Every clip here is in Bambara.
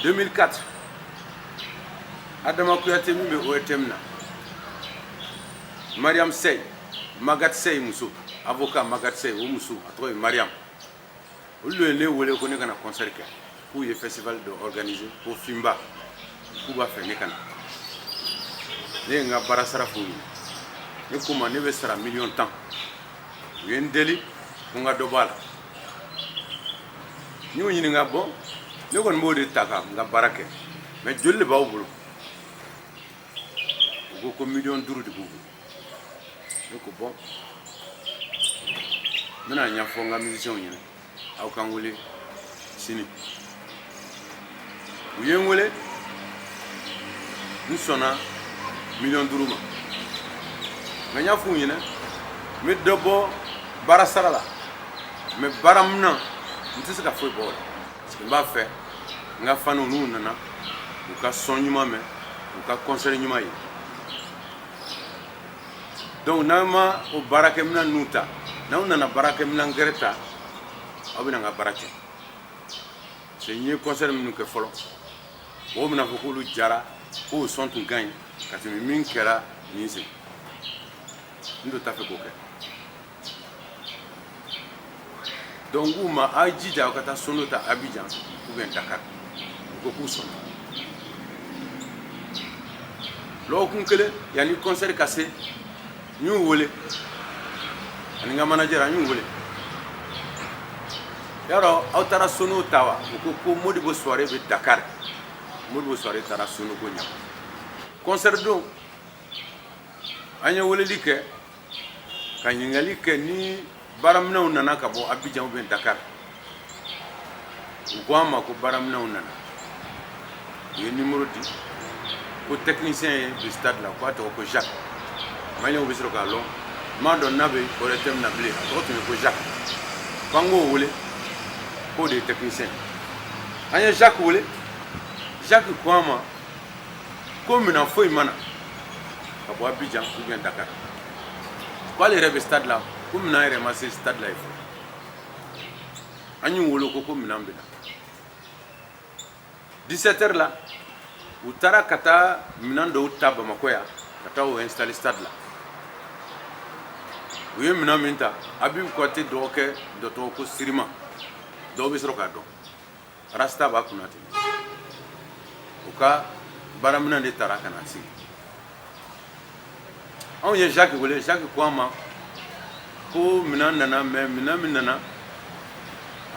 2004 Adama Kouyaté min bɛ ORTM na Mariam Sey Magat Sey muso avocat Magat Sey o muso a tɔgɔ ye Mariam olu ye ne wele ko ne kana concert kɛ k'u ye festival de organiser ko Fimba k'u b'a fɛ ne kana ne ye n ka baara sara f'u ye ne ko ma ne bɛ sara million 10 u ye n deli ko n ka dɔ bɔ a la n y'u ɲininka bɔn ne kɔni b'o de ta ka n ka baara kɛ mais joli de b'aw bolo u ko million 5 de b'u bolo ne ko bɔn n bɛna ɲɛfɔ n ka musiciens ɲɛna aw ka n wele sini u ye n wele n sɔnna million 5 ma mais n y'a f'u ɲɛna n bɛ dɔ bɔ baara sara la mais baara min na n tɛ se ka foyi bɔ o la parce que n b'a fɛ n ka faniw n'u nana u ka son ɲuman mɛn u ka concert ɲuman ye donc n'aw ma o baarakɛminɛn ninnu ta n'aw nana baarakɛminɛn gɛrɛ ta aw bɛna n ka baara kɛ parce que n ye concert minnu kɛ fɔlɔ mɔgɔw bɛna fɔ k'olu jara k'o son tun ka ɲi ka tɛmɛ min kɛra nin sen n tun t'a fɛ k'o kɛ donc k'u ma aw jija aw ka taa son dɔ ta Abidjan ou bien Dakar u ko k'u sɔnna lɔgɔkun kelen yanni concert ka se n y'u wele ani n ka manager an y'u wele yarɔ aw taara sono ta wa u ko Modibo soirée bɛ Dakar Modibo soirée taara sono ko ɲa concert don an ye weleli kɛ ka ɲininkali kɛ ni baaraminɛnw nana ka bɔ Abidjan ou bien Dakar u ko an ma ko baaraminɛnw nana u ye numéro di ko technicien ye du stade la ko a tɔgɔ ko Jacques maliyɛnw bɛ sɔrɔ k'a lɔn n m'a dɔn n'a bɛ ORTM na bilen a tɔgɔ tun ye ko Jacques k'an k'o wele k'o de ye technicien an ye Jacques wele Jacques ko an ma ko minɛn foyi ma na ka bɔ Abidjan ou bien Dakar k'ale yɛrɛ bɛ stade la ko minɛn yɛrɛ ma se stade la ye fɔlɔ an y'u wele ko minɛn bɛ na 17h la u taara ka taa minɛn dɔw ta Bamakɔ yan ka taa o installer stade la u ye minɛn min ta Abibu Kɔte dɔgɔkɛ dɔ tɔgɔ ko Sirima dɔw bɛ sɔrɔ k'a dɔn Rasta b'a kunna ten u ka baaraminɛn de taara ka na sigi anw ye Jacques wele Jacques ko an ma ko minɛn nana mais minɛn min nana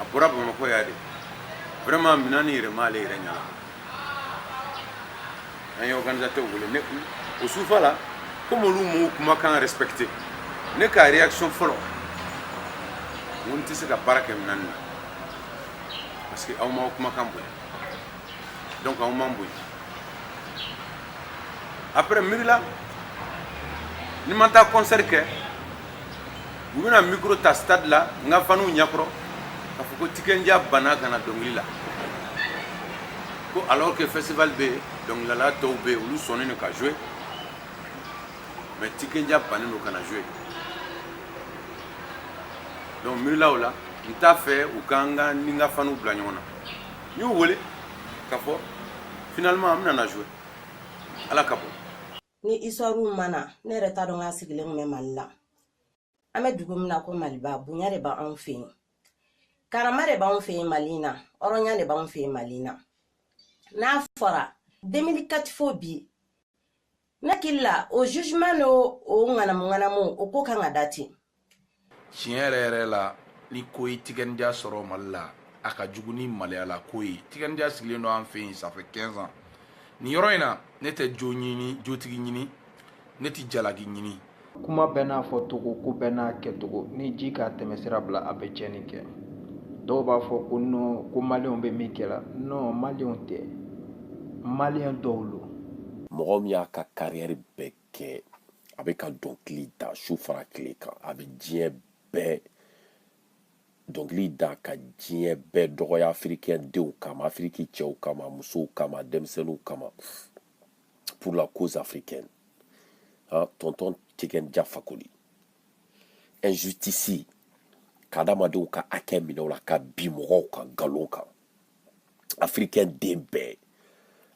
a bɔra Bamakɔ yan de vraiment minɛn nin yɛrɛ m'ale yɛrɛ ɲɛna an ye organisateur wele ne o sufa la comme olu m'u kumakan respecté ne ka réaction fɔlɔ n ko n tɛ se ka baara kɛ minɛn nin na parce que aw m'aw kumakan bonya donc aw m'an bonya après miirila ni ma taa concert kɛ u bɛna micro ta stade la n ka faniw ɲɛkɔrɔ k'a fɔ ko Tikenja banna ka na dɔnkili la ko alors que festival bɛ yen dɔnkilidala tɔw bɛ yen olu sɔnnen don ka jouer mais Tikenja bannen don ka na jouer donc miirila o la n t'a fɛ u ka n ka ni n ka faniw bila ɲɔgɔn na n y'u wele k'a fɔ finalement an bɛna na jouer ala ka bɔ. Ni histoire mana ne yɛrɛ t'a dɔn k'a sigilen tun bɛ Mali la an bɛ dugu min na ko Maliba bonya de b'anw fɛ yen karama de b'anw fɛ yen Mali in na hɔrɔnya de b'anw fɛ yen Mali in na n'a fɔra 2004 fo bi ne hakili la o jugement n'o ŋanamu o ko kan ka da ten tiɲɛ yɛrɛ yɛrɛ la ni ko ye Tikenja sɔrɔ Mali la a ka jugu ni Maliyala ko ye Tikenja sigilen don an fɛ yen ça fait 15 ans nin yɔrɔ in na ne tɛ jo ɲini jotigi ɲini ne tɛ jalaki ɲini kuma bɛɛ n'a fɔ togo ko bɛɛ n'a kɛtogo ni ji ka tɛmɛ sira bila a bɛ tiɲɛni kɛ dɔw b'a fɔ ko non ko maliyɛnw bɛ min kɛla non maliyɛnw tɛ maliyɛn dɔw lo mɔgɔ min y'a ka carrière bɛɛ kɛ a bɛ ka dɔnkili da su fara tile kan a bɛ diɲɛ bɛɛ dɔnkili da ka diɲɛ bɛɛ dɔgɔya africain denw kama Afriki cɛw kama musow kama denmisɛnninw kama pour la cause africaine tonton Tikenja Fakoli injustice k'adamadenw ka hakɛ minɛ o la ka bin mɔgɔw kan nkalon kan africain den bɛɛ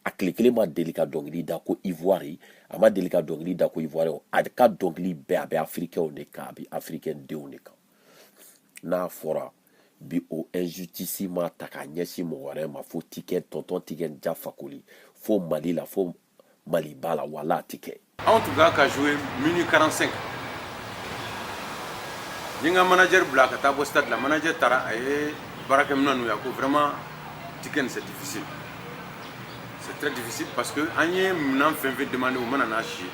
a tile kelen ma deli ka dɔnkili da ko ivoire a ma deli ka dɔnkili da ko ivoire a ka dɔnkili bɛɛ a bɛ africain de kan a bɛ africain denw de kan n'a fɔra bi o injustice ma ta k'a ɲɛsin mɔgɔ wɛrɛ ma fo tikɛ tonton tikɛ ja fakoli fo mali la fo mali ba la wala a ti kɛ anw tun ka ka jouer minute 45 ni ka manager bila ka taa bɔ stade la manager taara a ye baarakɛminɛ n'u ya ko vraiment tikɛ nin c'est difficile c'est très difficile parce que an ye minɛn fɛn fɛn demandé u mana n'a si ye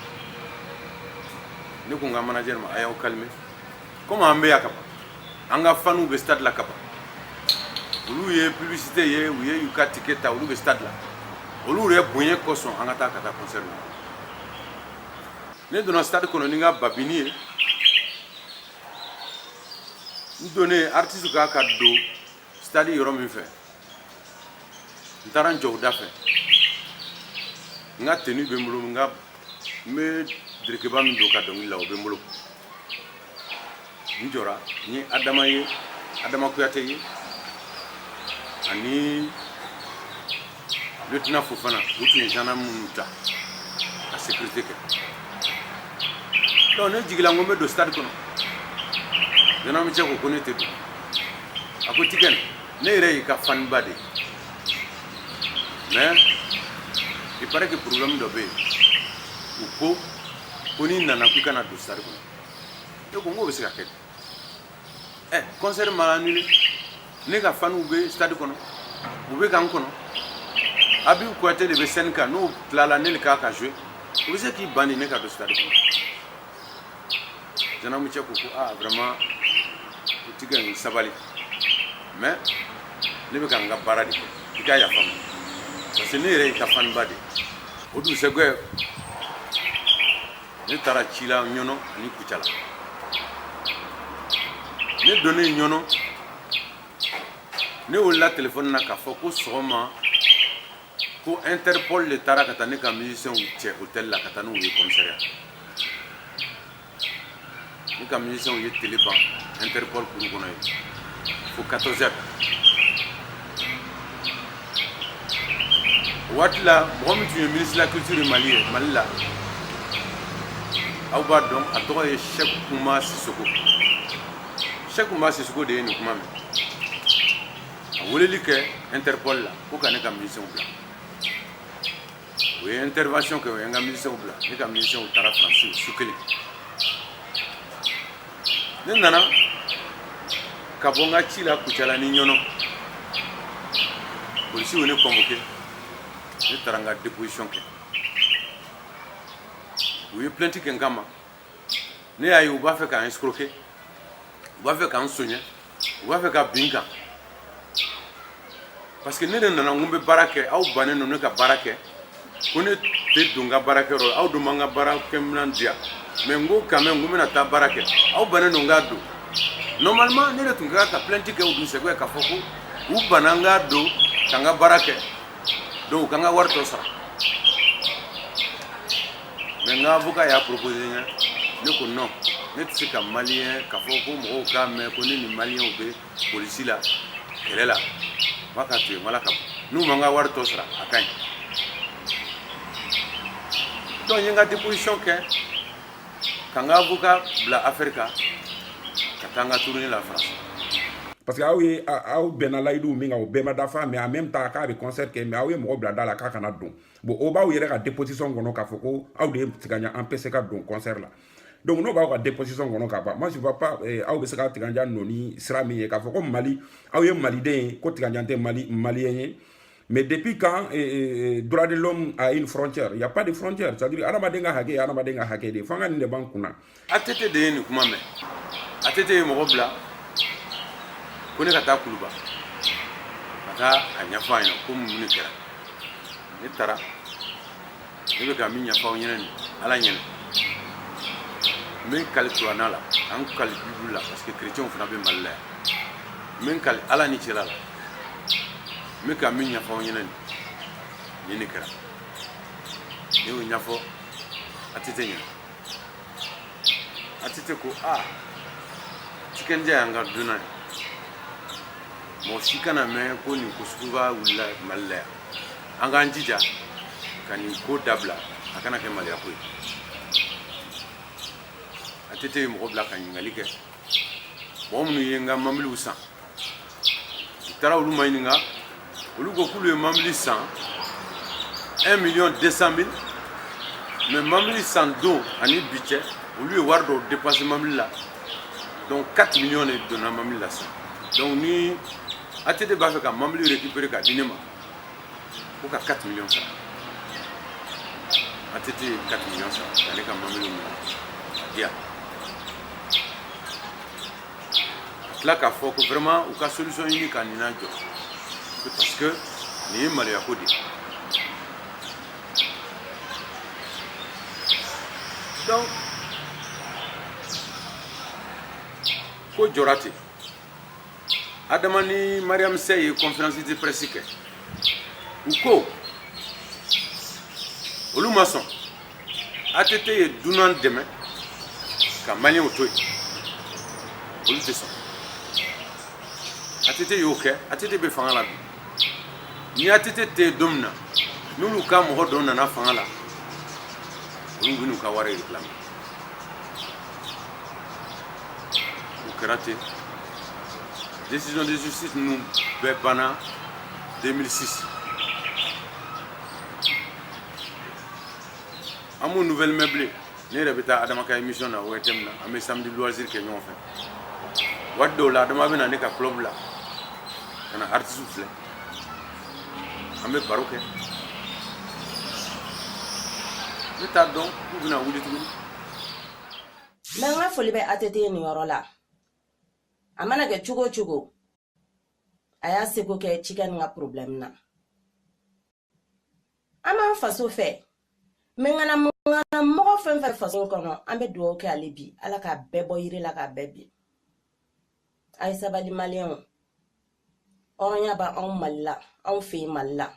ne ko n ka manager ma a y'aw calmer comme an bɛ yan ka ban an ka faniw bɛ stade la ka ban olu ye publicité ye u ye u ka tikɛ ta olu bɛ stade la olu yɛrɛ bonya kosɔn an ka taa ka taa concert la ne donna stade kɔnɔ ni n ka babini ye n donnen artiste ka don stade yɔrɔ min fɛ n taara n jɔ u da fɛ n ka tenue bɛ n bolo n bɛ dirikeba min don ka dɔnkili la o bɛ n bolo n jɔra n ye Adama Kuyate ye ani lieutenant Fofana u tun ye gendarme minnu ta ka sécurité kɛ donc ne jigila n ko n bɛ don stade kɔnɔ gendarme cɛ ko ne tɛ don a ko tikɛ ne yɛrɛ y'i ka faniba de mais il paraît que problème dɔ bɛ yen u ko n'i nana k'i kana don stade kɔnɔ ne ko n k'o bɛ se ka kɛ concert ma annulé ne ka faniw bɛ stade kɔnɔ u bɛ k'an kɔnɔ Abibu Kuyate de bɛ scène kan n'o tilala ne de k'a ka jouer u bɛ se k'i ban ne ka don stade kɔnɔ gendarme cɛ ko vraiment o tikɛ nin sabali mais ne bɛ ka n ka baara de kɛ i ka yafa n ma parce que ne yɛrɛ y'i ka faniba de o dugusɛjɛ ne taara ci la Ɲɔnɔ ani Kucala ne donnen Ɲɔnɔ ne wulila téléphone na k'a fɔ ko sɔgɔma ko Interpol de taara ka taa ne ka musiciens cɛ hôtel la ka taa n'u ye commissariat ne ka musiciens ye télé ban Interpol kuru kɔnɔ ye fo 14h waati la mɔgɔ min tun ye ministre de la culture de Mali la aw b'a dɔn a tɔgɔ ye Cheick Oumar Sissoko Cheick Oumar Sissoko de ye nin kuma mɛn a weleli kɛ Interpol la ko ka ne ka musiciens bila o ye intervention kɛ o ye n ka musiciens bila ne ka musiciens taara France su kelen ne nana ka bɔ n ka ci la Kucala ni Ɲɔnɔ policiers ye ne convoqué ne taara n ka déposition kɛ u ye plainte kɛ n kama ne y'a ye u b'a fɛ k'an escroquer u b'a fɛ k'an soɲɛ u b'a fɛ ka bin kan parce que ne de nana n ko n bɛ baara kɛ aw bannen don ne ka baara kɛ ko ne tɛ don n ka baarakɛyɔrɔ la aw dun b'an ka baarakɛminɛn di yan mais n ko quand même n ko n bɛna taa baara kɛ aw bannen don n k'a don normalement ne de tun ka kan ka plainte kɛ u dugusɛjɛ k'a fɔ ko u banna n k'a don ka n ka baara kɛ donc u ka n ka wari tɔ sara mais n ka avocat y'a proposé ɲɛ ne ko non ne tɛ se ka maliyɛn k'a fɔ ko mɔgɔw k'a mɛn ko ne ni maliyɛnw bɛ polisi la kɛlɛ la n b'a ka to yen wala ka bɔ n'u ma n ka wari tɔ sara a ka ɲi donc n ye n ka déposition kɛ ka n ka avocat bila affaire kan ka taa n ka tournée la France. parce que aw bɛnna layidu min kan o bɛɛ ma dafa mais en même temps k'a bɛ concert kɛ mais aw ye mɔgɔ bila da la k'a kana don bon o b'aw yɛrɛ ka déposition kɔnɔ k'a fɔ ko aw de ye Tiganjan empêché ka don concert la donc n'o b'aw ka déposition kɔnɔ ka ban moi je vois pas aw bɛ se ka Tiganjan nɔ ni sira min ye k'a fɔ ko Mali aw ye maliden ye ko Tiganjan tɛ malien ye mais depuis quand droit de l'homme a une frontière il y a pas de frontière c'est-à-dire adamaden ka hakɛ ye adamaden ka hakɛ de ye fo an ka nin de b'an kunna. ATT de ye nin kuma mɛn ATT ye mɔgɔ bila ko ne ka taa Kuluba ka taa a ɲɛfɔ a ɲɛna ko mun ne kɛra ne taara ne bɛ ka min ɲɛfɔ aw ɲɛna nin Ala ɲɛna n bɛ n kali kuranna la ka n kali Bible la parce que chrétiens fana bɛ Mali la yan n bɛ n kali Ala ni cɛla la n bɛ ka min ɲɛfɔ aw ɲɛna nin ne kɛra ne y'o ɲɛfɔ ATT ɲɛna ATT ko Tikɛnja y'an ka dunan ye mɔgɔ si kana mɛn ko nin ko suguba wulila Mali la yan an k'an jija ka nin ko dabila a kana kɛ maliya ko ye a tɛ ye mɔgɔ bila ka ɲininkali kɛ mɔgɔ minnu ye n ka mabiliw san u taara olu ma ɲininka olu ko k'olu ye mabili san 1,200,000 mais mabili san don ani bi cɛ olu ye wari dɔw dépenser mabili la donc 4 millions de donna mabili la sisan donc ni ATT b'a fɛ ka mabili récupérer ka di ne ma ko ka 4 millions sara ATT 4 millions sara ka ne ka mabili minɛ a di yan a tila k'a fɔ ko vraiment u ka solution ɲini ka nin na jɔ parce que nin ye maloya ko de ye donc ko jɔra ten Adama ni Mariam Sey ye conférence de presse kɛ u ko olu ma sɔn ATT ye dunan dɛmɛ ka maliyɛnw to yen olu tɛ sɔn ATT y'o kɛ ATT bɛ fanga la bi ni ATT tɛ yen don min na n'olu ka mɔgɔ dɔw nana fanga la olu bɛ n'u ka wari réclamer o kɛra ten décision de justice ninnu bɛɛ banna 2006 an m'o nouvelle mɛn bilen ne yɛrɛ bɛ taa Adama ka émission na ORTM na an bɛ samedi loisir kɛ ɲɔgɔn fɛ waati dɔw la Adama bɛ na ne ka club la ka na artiste filɛ an bɛ baro kɛ ne t'a dɔn k'u bɛna wuli tuguni. Mais n ka foli bɛ ATT nin yɔrɔ la a mana kɛ cogo o cogo a y'a seko kɛ cikɛ nin ka problème na an b'an faso fɛ mais ŋana mɔgɔ fɛn fɛn faso kɔnɔ an bɛ dugawu kɛ ale bi ala k'a bɛɛ bɔ yiri la k'a bɛɛ bi a ye sabali maliyɛnw hɔrɔnya bɛ anw Mali la anw fɛ yen Mali la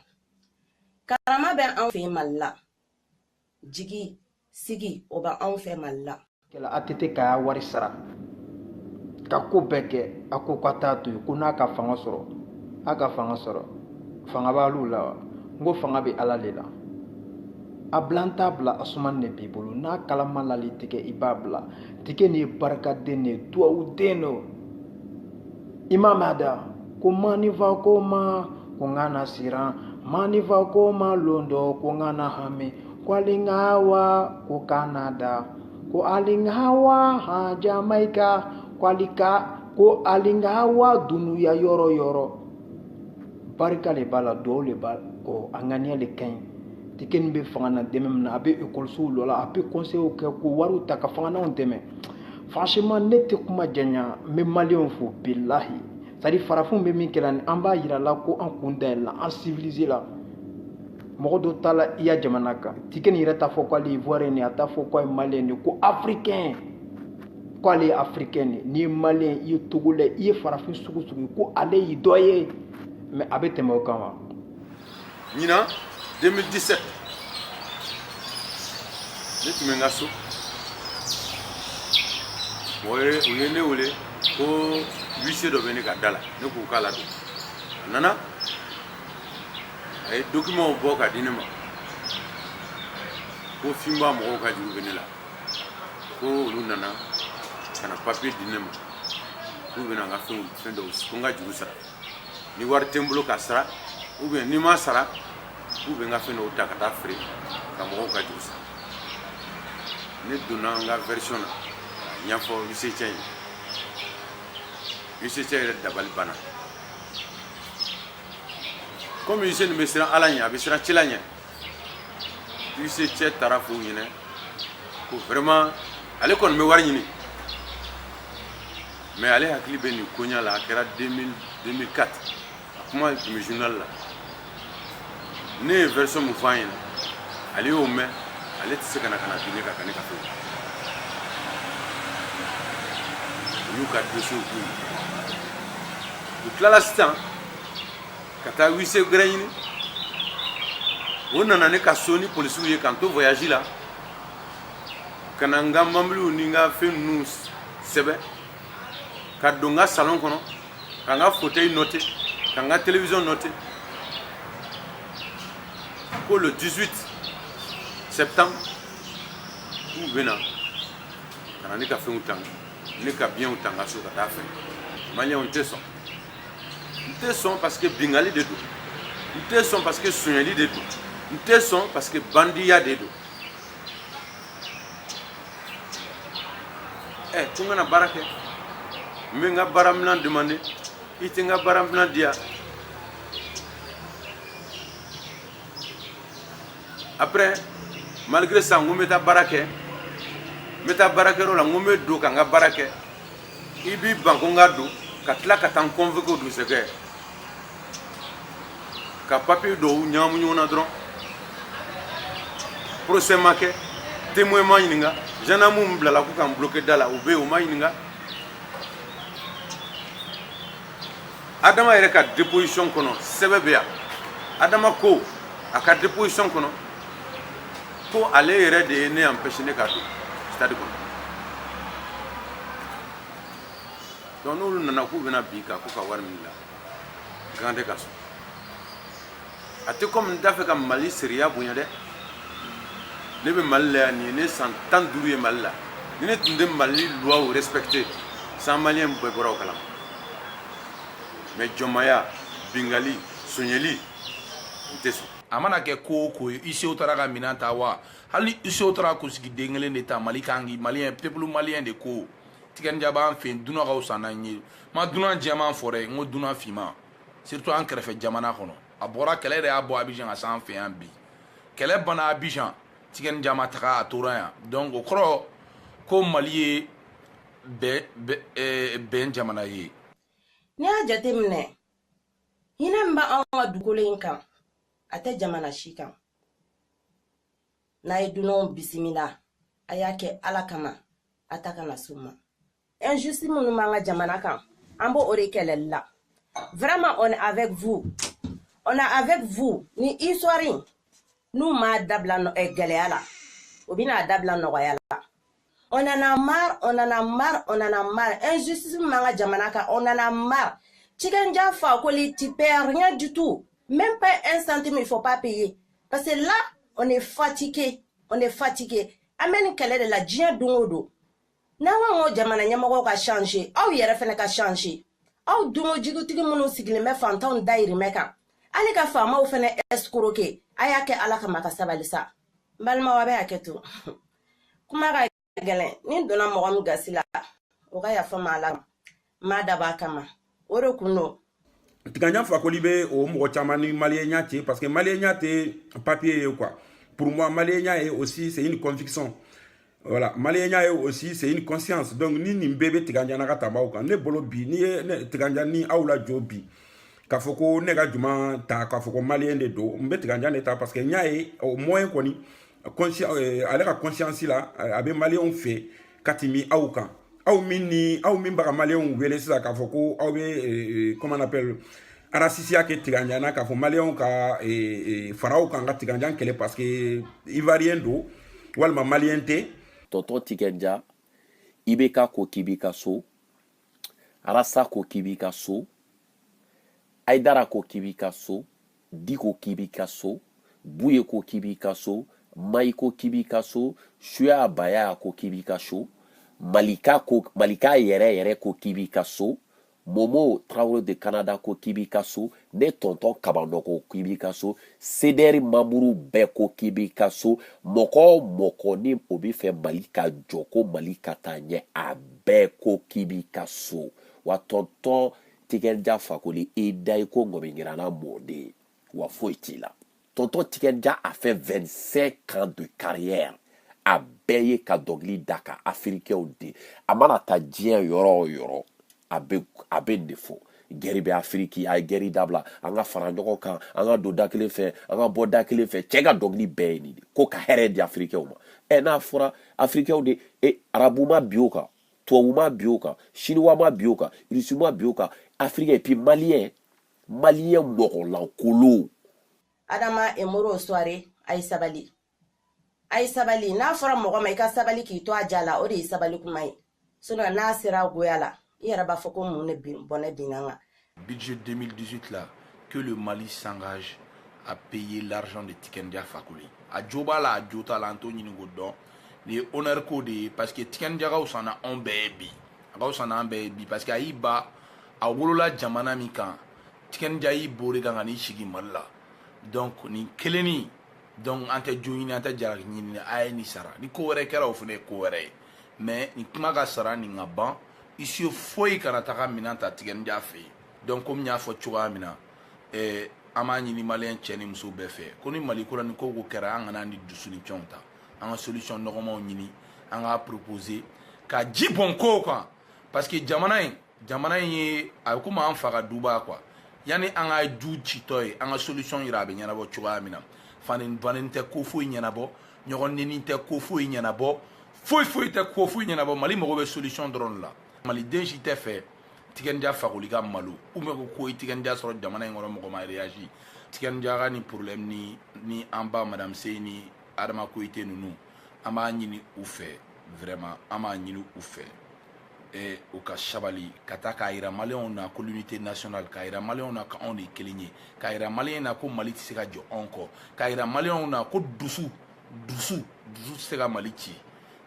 karama bɛ anw fɛ yen Mali la jigi sigi o bɛ anw fɛ Mali la kɛla ATT ka y'a wari sara ka ko bɛɛ kɛ a ko ka taa to yen ko n'a ka fanga sɔrɔ a ka fanga sɔrɔ fanga b'alu la wa n ko fanga bɛ ala de la a bila t'a bila Asumani de b'i bolo n'a kalama lali tigɛ i b'a bila tigɛ nin ye barikaden de ye duwawuden do i m'a mɛn a da ko manifa ko ma ko n kana siran manifa ko ma londo ko n kana hami ko alingawa ko kana da ko alingawa ha Jamaika ko alingawa dunuya yɔrɔ yɔrɔ barika le b'a la duwawu le b'a ko a ŋaniya le ka ɲi tike nin bɛ fanga na dɛmɛ min na a bɛ ekɔlisow dɔ la a bɛ conseils kɛ ko wariw ta ka fanganaw dɛmɛ franchement ne tɛ kuma janya n bɛ maliyɛnw fo bilahi c'est à dire farafinw bɛ min kɛra nin an b'a yira la ko an kun dayɛlɛla an civilisé la mɔgɔ dɔ t'a la i ya jamana kan tike nin yɛrɛ t'a fɔ k'ale ye ivoirien de a t'a fɔ k'ale ye maliyɛn de ko africain k'ale ye africain de n'i ye maliyɛn i ye togolais i ye farafin sugu sugu ko ale y'i dɔ ye mais a bɛ tɛmɛ o kan wa. ɲinan 2017 ne tun bɛ n ka so u ye ne wele ko huissier dɔ bɛ ne ka da la ne k'u k'a la don a nana a ye document bɔ ka di ne ma ko finba mɔgɔw ka juru bɛ ne la ko olu nana ka na papier di ne ma k'u bɛna n ka fɛn dɔw ko n ka juru sara ni wari tɛ n bolo ka sara ou bien ni ma sara ou bien n ka fɛn dɔw ta ka taa feere ka mɔgɔw ka juru sara ne donna n ka version na ka ɲɛfɔ huissier cɛ ye huissier cɛ yɛrɛ dabali banna comme huissier nin bɛ siran ala ɲɛ a bɛ siran cila ɲɛ huissier cɛ taara f'u ɲɛna ko vraiment ale kɔni bɛ wari ɲini mais ale hakili bɛ nin koɲa la a kɛra 2004 a kuma tun bɛ journal la ne ye version mun fɔ an ɲɛna ale y'o mɛn ale tɛ se ka na bin ne kan ka ne ka fɛnw u y'u ka dossier k'u ye u tilala sisan ka taa huissier gɛrɛ ɲini o nana ne ka so ni polisiw ye k'an to voyage la ka na n ka mɔbiliw ni n ka fɛn ninnu sɛbɛn ka don n ka salon kɔnɔ ka n ka fauteuil noter ka n ka télévision noter Pour le 18 septembre, nous venons. Quand on a fait un temps, on a bien un temps à ce qu'on a fait. Malien, on te son. On te son parce que Bingali de tout. On te son parce que Sunyali de tout. On te son parce que Bandia de tout. Eh, tu m'as baraké. Mais nga baramlan demandé. Il te nga baramlan dia. Après, malgré ça, on met ta baraké. Meta baraké la on met do kanga baraké. Ibi bangonga do. Katla katan convoqué du secret. Ka papier do nyamu nyona dron. Procès marqué. Témoin mayininga. Jana mum blala ku kan bloqué dala ou be o mayininga. Adama yɛrɛ ka déposition kɔnɔ sɛbɛ bɛ yan Adama ko a ka déposition kɔnɔ ko ale yɛrɛ de ye ne empêché ne ka don stade kɔnɔ donc n'olu nana k'u bɛna bin kan k'u ka wari min la Gande ka so a tɛ comme n t'a fɛ ka Mali sariya bonya dɛ ne bɛ Mali la yan nin ye ne san 15 ye Mali la ni ne tun tɛ Mali loi respecté 100 Maliens bɛɛ bɔra o kalama. Mais Jomaya, Bingali, Sunyali, amana ke ko isi otara ka minanta wa hali isi otara ko sigi dengelen de ta Mali kangi malien peuple malien de ko tiken jaba en fin duna ka usana nyi ma duna jama fore ngo duna fima surtout en krefe jamana kono abora kele de abo Abidjan asan fe an bi kele bana Abidjan tiken jama taka atora ya donc o kro ko Mali ben jamana ye ni a jateminɛ hinɛ min bɛ anw ka dugulen kan a tɛ jamana si kan n'a ye dunanw bisimila a y'a kɛ ala kama a ta kana s'u ma injustice minnu b'an ka jamana kan an b'o de kɛlɛli la vraiment on est avec vous ni histoire n'u m'a dabila gɛlɛya la o bɛna dabila nɔgɔya la. On en a marre. Injustice manga jamanaka, on en a marre. Chikenja fa koli tu perds rien du tout. Même pas un centime, il faut pas payer. Parce que là, on est fatigué. Amen kele de la djien dungodo. Nawa ngo jamana nyamago ka changer. Aw yere fene ka changer. Aw dungo jigu tigi munu sigile me fantan dairi meka. Ali ka fama ou fene escroquer. Ayake ala ka maka sabalisa. Balma wabe aketu. Kumara ni donna mɔgɔ min gasi la o ka yafa ma ala ma daba kama o de kun no Tiganja Fakoli be o mɔgɔ caman ni malien nya te parce que malien nya te papier quoi. Pour moi malien nya est aussi c'est une conviction. Voilà, malien nya est aussi c'est une conscience. Donc ni bébé tiganja na ka tabaw kan ne bolo bi ni tiganja ni awla jobi ka foko ne ga juma ta ka foko malien de do mbe tiganja ne ta parce que nya est au moins koni ale ka conscience la abe malien fait katimi aukan au min baga malien wele sisa ka foko au be comment on appelle arasisia ke tiganyana ka fo malien ka farao kan ka tiganja kele parce que ivoirien do walma malien te tonton Tikenja ibeka ko kibika so arasa ko kibika so aidara ko kibika so diko kibika so buye ko kibika so Maiko Kibikaso, Shua Baya ko Kibikaso, Malika yere ko Kibikaso, Momo Traoré de Canada ko Kibikaso, ne tonton Kabando ko Kibikaso, Sederi Mamuru be ko Kibikaso, moko ni obi fe Malika Joko Malika Tanye a be ko Kibikaso. Wa tonton Tikenja Fakoli e dai ko ngomingirana mode wa foitila. Tonton Tikenja a fait 25 ans de carrière à Beye Kadogli Daka, Africain de. Amana ta dien yoro, abe defo. Geri be Afriki, ay geri dabla, anga faranjoko kan, anga do dakile fe, anga bo dakile fe, chega dogli be ni. Ko ka here di Africain uma. Na fora Africain de arabuma bioka, tuwuma bioka, chinois bioka, irisuma bioka, Africain et puis malien moko lankolo. Adama emoro soare ay sabali n'a fɔra mɔgɔ ma i ka sabali k'i to a jala o de ye sabali kuma ye sinon n'a sera goya la i yɛrɛ b'a fɔ ko mun ne bɔnɛ binna kan. Budget 2018 là que le Mali s'engage a payé l'argent de Tikendia Fakoli. A Djoba la, a Djota la, Antonio Nigodon. Les honneurs codés, parce que Tikendia s'en a un baby. S'en a un baby, parce qu'il y a a wolola jamana mi kan Tikendia yi bori kan ni shigi malla. Donc ni keleni donc ante joini ante jarak ni ay ni sara ni ko were kera ofune ko were mais ni kuma ga sara ni ngaban ici foi kana taka minanta Tikendia fe. Donc comme nya fo chuga mina ama ni malien cheni muso be fe ko ni mali ko ni ko ko kera angana ni dusuni chonta anga solution normal nyini anga proposer ka jibon ko quoi parce que jamana yi a kuma an faga duba quoi yani an ga du chitoy an ga solution ira be nyana bo chuga mina fanin te ko fo nyana bo nyogon ni te ko fo nyana bo fo te ko fo nyana bo mali mo be solution drone la mali denji te fait Tikendia Fakoli ga malu ou me ko Tikendia soro jamana yi ngoro mo ma réagi Tikendia ga ni problème ni amba madame Seyni Adama Koité nunu ama nyini ou fait vraiment ama nyini ou fait et au cas Chabali kata kaira malien na ko l'unité nationale kaira malien na ka on est keligné kaira malien na ko mali tsika jo encore kaira malien na ko dusu sega mali ti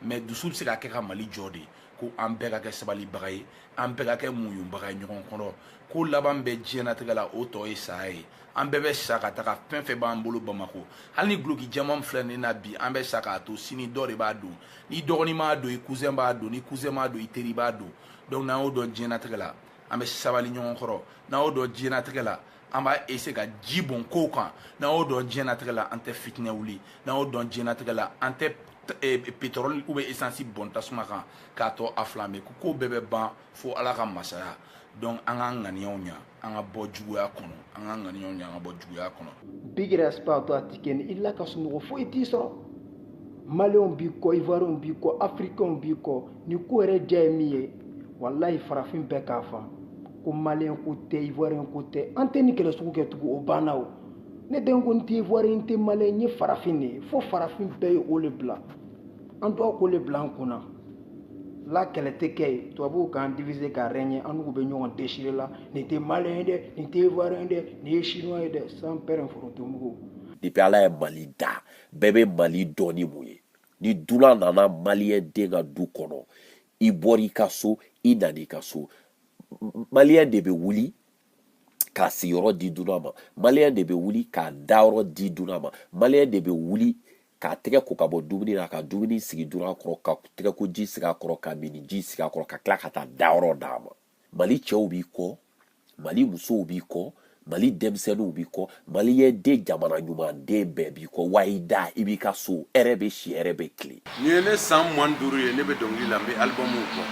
mais dusu sega ke ka mali jodi ko ambega ke sabali bagay ambega ke muyu bagay nyon kono ko laban be jena tegala auto e sai ambebe saka taka penfe ba mbolo bamako halni gloki jamam flene na bi ambe saka to sini dori ba do ni doni ma do cousin ba do ni cousin ma do iteri ba do donc na o do jena tegala ambe sabali nyon koro na o do jena tegala amba ese ka jibon ko kan na o do jena tegala ante fitne wuli na o do jena tegala ante pétrole ou essence bon tasuma kan ka to aflamer ko bebe ban fo ala ka masaya donc an ka ŋaniyaw ɲa an ka bɔ juguya kɔnɔ an ka ŋaniyaw ɲa an ka bɔ juguya kɔnɔ. Big respect à toi Tikeni, il a ka sunɔgɔ foyi t'i sɔrɔ maliyɛnw b'i kɔ ivoiriyɛnw b'i kɔ africains b'i kɔ ni ko yɛrɛ diya ye min ye walayi farafin bɛɛ k'a faamu ko maliyɛn ko tɛ ivoiriyɛn ko tɛ an tɛ ni kɛlɛ sugu kɛ tugun o banna o ne den ko n tɛ ivoiriyɛn n tɛ maliyɛn n ye farafin de ye fo farafin bɛɛ ye o le bila an doit k'o le bila an kunna. La kɛlɛ tɛ kɛ ye tubabuw k'an diviser ka régner an n'u bɛ ɲɔgɔn déchirer la nin tɛ maliyɛn ye dɛ nin tɛ ivoiriyɛn dɛ nin ye chinois ye dɛ sans père inforotomugu. Depuis ala ye mali da bɛɛ bɛ mali dɔn ni mun ye ni dunan nana maliyɛn den ka du kɔnɔ i bɔra i ka so i nana i ka so maliyɛn de bɛ wuli k'a sigiyɔrɔ di dunan ma maliyɛn de bɛ wuli k'a dayɔrɔ di dunan ma maliyɛn de bɛ wuli k'a tɛgɛ ko ka bɔ dumuni na ka dumuni sigi dunan kɔrɔ ka tɛgɛ ko ji sigi a kɔrɔ ka mini ji sigi a kɔrɔ ka tila ka taa dayɔrɔ d'a ma mali cɛw b'i kɔ mali musow b'i kɔ mali denmisɛnninw b'i kɔ maliyɛn den jamana ɲuman den bɛɛ b'i kɔ wa i da i b'i ka so ɛrɛ bɛ si ɛrɛ bɛ tile. Ni ye ne san 15 ye ne bɛ dɔnkili la n bɛ albumu kɔ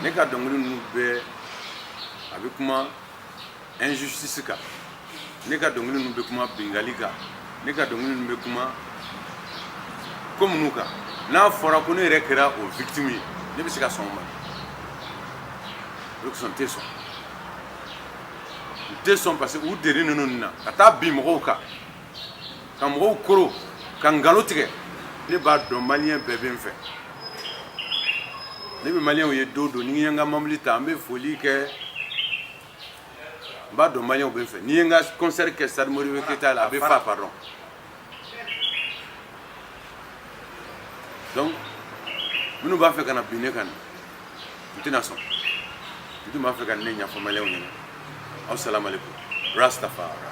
ne ka dɔnkili ninnu bɛɛ a bɛ kuma injustice kan ne ka dɔnkili ninnu bɛ kuma bingali kan ne ka dɔnkili ninnu bɛ kuma ko minnu kan n'a fɔra ko ne yɛrɛ kɛra o victime ye ne bɛ se ka sɔn o ma o sɔn tɛ sɔn n tɛ sɔn parce que u deri ninnu na ka taa bin mɔgɔw kan ka mɔgɔw koro ka nkalon tigɛ ne b'a dɔn maliyɛn bɛɛ bɛ n fɛ ne bɛ maliyɛnw ye don don ni n ye n ka mobili ta an bɛ foli kɛ n b'a dɔn maliyɛnw bɛ n fɛ ni n ye n ka concert kɛ stade Modibo Keita la a bɛ fa pardon donc minnu b'a fɛ ka na bin ne kan n tɛna sɔn n tun b'a fɛ ka ne ɲɛfɔ maliyɛnw ɲɛna aw salamu aleykum Rastafari.